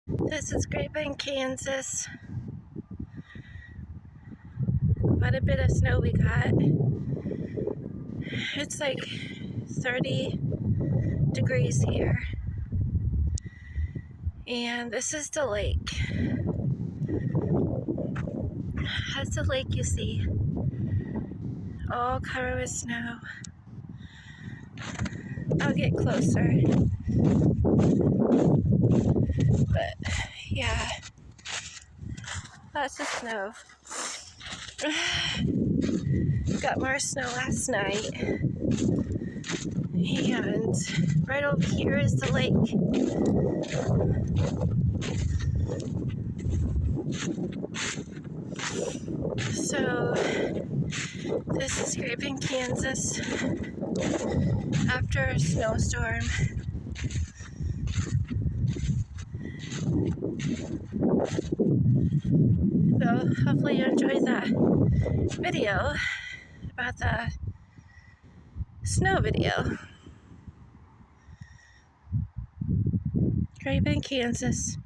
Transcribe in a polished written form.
This is Great Bend, Kansas. Quite a bit of snow we got. It's like 30 degrees here. And this is the lake. That's the lake you see. All covered with snow. I'll get closer. But yeah, lots of snow. Got more snow last night. And right over here is the lake. So this is Great Bend, Kansas after a snowstorm. So hopefully you enjoyed that video about the snow video. Great Bend, Kansas.